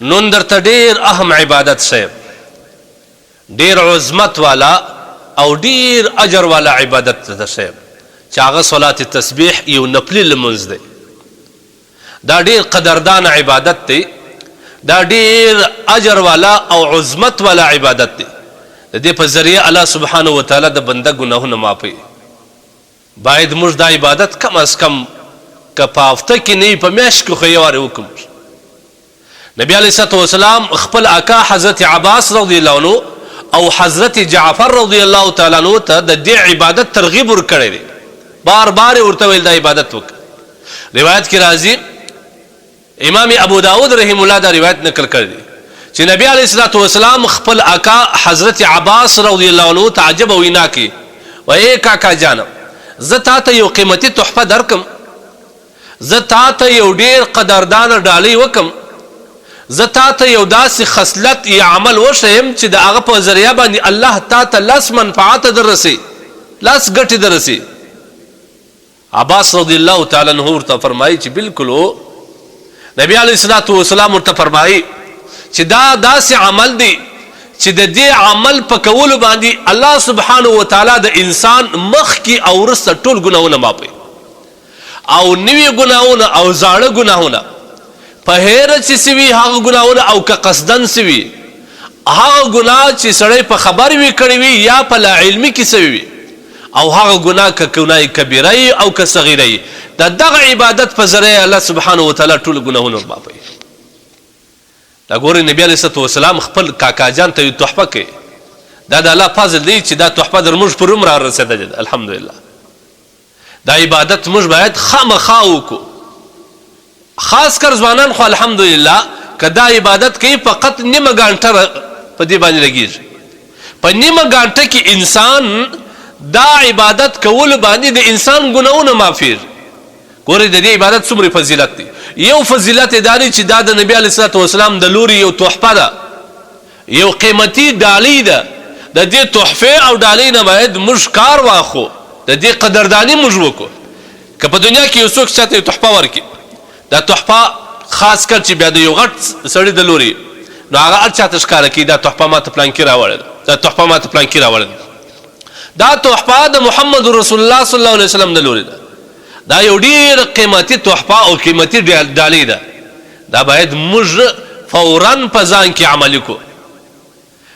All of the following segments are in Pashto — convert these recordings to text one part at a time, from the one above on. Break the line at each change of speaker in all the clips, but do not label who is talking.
نن درته ډیر اهم عبادت صاحب، ډیر عظمت والا او ډیر اجر والا عبادت ده صاحب، چې هغه صلات تسبیح یو نفلی لمونځ دی. دا ډیر قدردان عبادت دی، دا ډیر اجر والا او عظمت والا عبادت دی. د دې په ذریعه الله سبحانه وتعالی د بنده ګناهونه معافوي. باید موږ دا عبادت کم از کم که په هفته کې نه په میاشت کې خو یو وارې وکړو. نبی علیه الصلاة والسلام خپل اکا حضرت عباس رضی الله عنه او حضرت جعفر رضی الله تعالی عنه ته د دې عبادت ترغیب ورکړی دی، بار بار ورته ویل دا عبادت وکړه. روایت کې راځي، امام ابو داود رحم الله دا روایت نقل کړی دی چې نبی علیه الصلاة والسلام خپل اکا حضرت عباس رضی الله عنه تعجب وینا کوي، وای کاکا جانم زه تا ته یو قیمتي تحفه درکم، زه تا ته یو ډیر قدردان ډالۍ وکم، زه تا ته یو داسې خصلت یا عمل وښیم چې د هغه په ذریعه باندې الله تا ته لس منفعت دررسي، لس ګټې دررسي. عباس رضی الله تعالی عنه ورته فرمایي چې بالکل هو. نبی علیه الصلاة والسلام ورته فرمایي چې دا داسې عمل دی چې د دې عمل په کولو باندې الله سبحانه وتعالی د انسان مخکې او وروسته ټول ګناهونه معافوي، او نوي ګناهونه او زاړه ګناهونه په هیره چې سوي هغه ګناهونه او که قصدن سوي هغه ګناه چې سړی په خبر وي کړی وي یا په لا علمي کې سوي وي، او هغه ګناه که ګناه کبیره وي او که صغیره وي، د دغه عبادت په ذریعه الله سبحانه وتعالی ټول ګناهونه معافوي. دا ګورئ نبی علیه الصلاة والسلام خپل کاکا جان ته یو تحفه کوي. دا د الله فضل دی چې دا تحفه در موږ پر عمر رسېدلې ده. الحمدلله دا عبادت موږ باید خامخا وکړو، خاص کر ځوانان خو الحمدلله که دا عبادت کوي فقط نیمه ګانټه په دې باندې لګېږي. په نیمه ګانټه کې انسان دا عبادت کولو باندې د انسان ګناهونه معافېږي. ګورئ د دې عبادت څومره فضیلت دی. یو فضیلت یې دا دی چې دا د نبي علیه الصلاة والسلام د لوري یو تحفه ده، یو قیمتي ډالۍ ده. د دې تحفې او ډالۍ نه باید موږ کار واخلو، د دې قدرداني موږ وکړو. که په دنیا کې یو څوک چاته یو تحفه ورکړي، دا تحفه خاص کر چې بیا د یو غټ سړي د لوري، نو هغه هر چاته ښکاره کوي دا تحفه ما ته پلانکي راوړې ده، دا تحفه ما ته پلانکي راوړې ده. دا تحفه د محمد رسول الله صلی الله علیه وسلم د لوري ده. دا یو ډېر قیمتي تحفه او قیمتي ډالۍ ده. دا باید موږ فورا په ځان کې عملي کړو.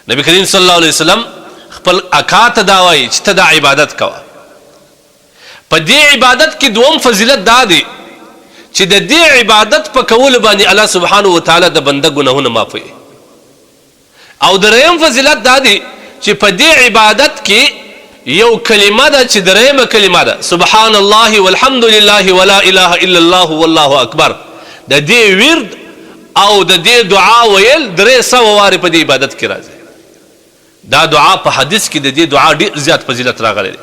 نبی کریم صلی الله علیه وسلم خپل اکا ته دا وایي چې ته دا عبادت کوه. په دې عبادت کې دوم فضیلت دا دی چې د دې عبادت په کولو باندې الله سبحانه وتعالی د بنده ګناهونه معافوي. او دریم فضیلت دا دی چې په دې عبادت کې یو کلمه ده چې دریمه کلمه ده، سبحان الله والحمد لله ولا اله الا الله والله اکبر. د دې ورد او د دې دعا ویل 300 واره په دې عبادت کې راځي. دا دعا په حدیث کې د دې دعا ډېر زیات فضیلت راغلی دی.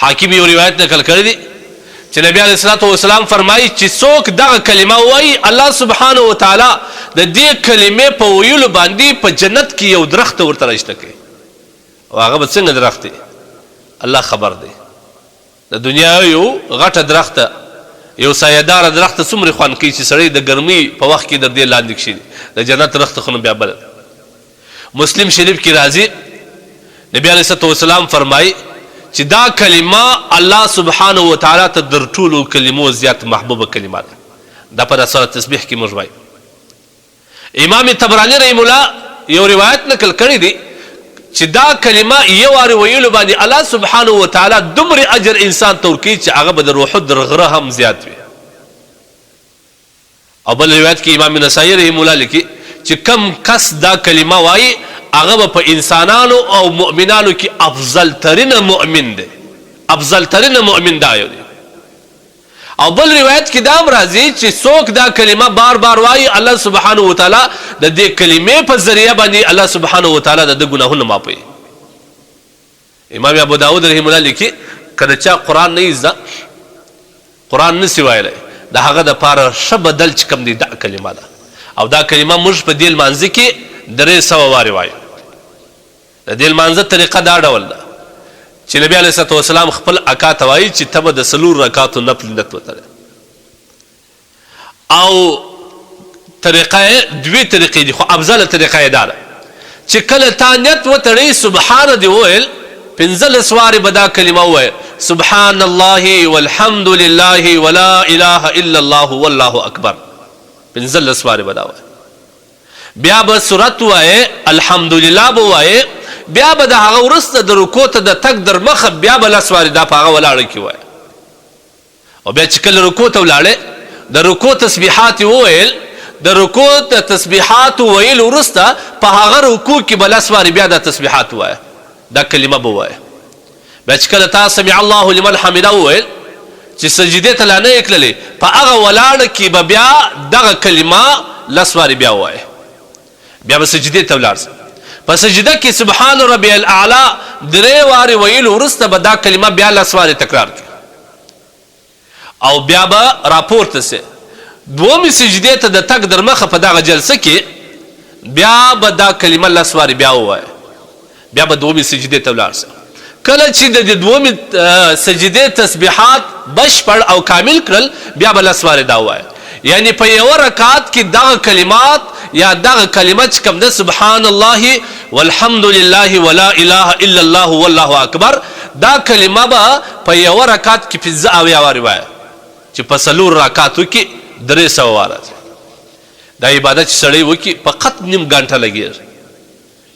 حاکم یو روایت نقل کړی دی چې نبی علیه الصلاة والسلام فرمایي چې څوک دغه کلمه وایي الله سبحانه وتعالی د دې کلمې په ویلو باندې په جنت کې یو درخت ورته راشته کوي. او هغه به څنګه درخت دی الله خبر دی. د دنیا یو غټه درخته، یو سایه‌داره درخته څومره خوند کوي چې سړی د ګرمۍ په وخت کې د دې لاندې کښېني. د جنت درخته خو نو بیا بله. مسلم شریف کې راځي نبی علیه الصلاة والسلام فرمایي چې دا کلمه الله سبحانه وتعالی ته در ټولو کلمو زیات محبوبه کلمه ده. دا په صلات تسبیح کې موږ وایو. امام طبراني رحم الله یو روایت نقل کړی دی چې دا کلمه یو وارې ویلو باندې الله سبحانه وتعالی دومره اجر انسان ته ورکوي چې هغه به د روح در غره هم زیات وي. او بل روایت کې امام نسائی رحم الله لیکي چې کم کس دا کلمه وایي هغه به په انسانانو او مؤمنانو کې افضل ترین مؤمن دی، افضل ترین مؤمن دا یو دی. او بل روایت کې دا هم راځي چې څوک دا کلمه بار بار وایي الله سبحانه وتعالی د دې کلمې په ذریعه باندې الله سبحانه وتعالی د ګناهونه معافوي. امام ابو داود رحم الله لیکي کله چا قرآن نه زده، قرآن نسي ویلی، د هغه دپاره ښه بدل چې کوم دی دا کلمه ده. او دا کلمه موږ په دې لمانځه کې 300 وارې وایو. د دې لمانځه طریقه دا ډول ده چې نبی علیه الصلاة والسلام خپل اکا ته وایي چې ته به د 4 رکعاتو نفل نیت وتړې، او طریقه دوی طریقې دي، خو افضل طریقه یې دا ده چې کله تا نیت وتړی سبحان دې وویل 15 وارې به دا کلمه ووایې سبحان الله والحمد لله ولا اله الا الله والله اکبر 15 وارې به دا وایې. بیا به سورت وایې الحمدلله به وایې، بیا به د هغه وروسته د رکوع ته د تګ در مخه بیا به 10 وارې دا په هغه ولاړه کې وایې. او بیا چې کله رکوع ته ولاړې د رکوع تسبیحات وویل، د رکوع ته تسبیحات ویل وروسته په هغه رکوع کې به 10 وارې بیا د تسبیحات وایې، دا کلمه به وایې. بیا چې کله تا سمع الله لمن حمده وویل چې سجدې ته لا نه یې تللې، په هغه ولاړه کې به بیا دغه کلمه 10 وارې بیا ووایې. بیا به سجدې ته ولاړ سه، په سجده کې سبحان ربي الاعلى 3 وارې ویل وروسته به دا کلمه بیا 10 وارې تکرار کړي او بیا به راپورته سه. دومې سجدې ته د تګ در مخه په دغه جلسه کې بیا به دا کلمه 10 وارې بیا ووایه، بیا به دومې سجدې ته ولاړ سه. کله چې د دومې سجدې تسبیحات بشپړ او کامل کړل بیا به 10 وارې دا ووایه. یعنی په یوه رکعت کې دغه کلمات یا دغه کلمه چې کوم ده سبحان الله والحمد لله ولا اله الا الله والله اکبر، دا کلمه به په یوه رکعت کې 15 وارې وایه چې په 4 رکعاتو کې 300 واره. دا عبادت چې سړی وکړي فقط نیم ګنټه لګېږي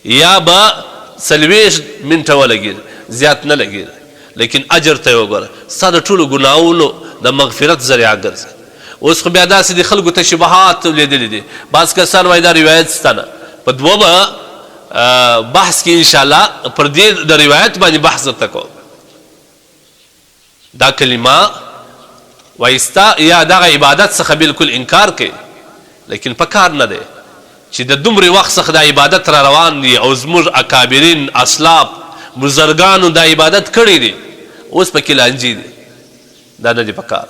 یا به 40 منټه ولګېږي، زیات نه لګېږي، لیکن اجر ته یې وګوره ستا د ټولو ګناهونو د مغفرت ذریعه ګرځي. اوس خو بیا داسې د خلکو تشبهات لیدلي دي، بعض کسان وایي دا روایت سته نه. په دومه بحث کې انشاءالله پر دې د روایت باندې بحث درته کوم. دا کلمه وایستا یا دغه عبادت څخه بالکل انکار کوي، لیکن په کار نه دی چې د دومرې وخت څخه دا عبادت را روان دي او زموږ اکابرین اسلاف بزرګانو دا عبادت کړی دي، اوس پکې لانجې دي، دا نه دي په کار.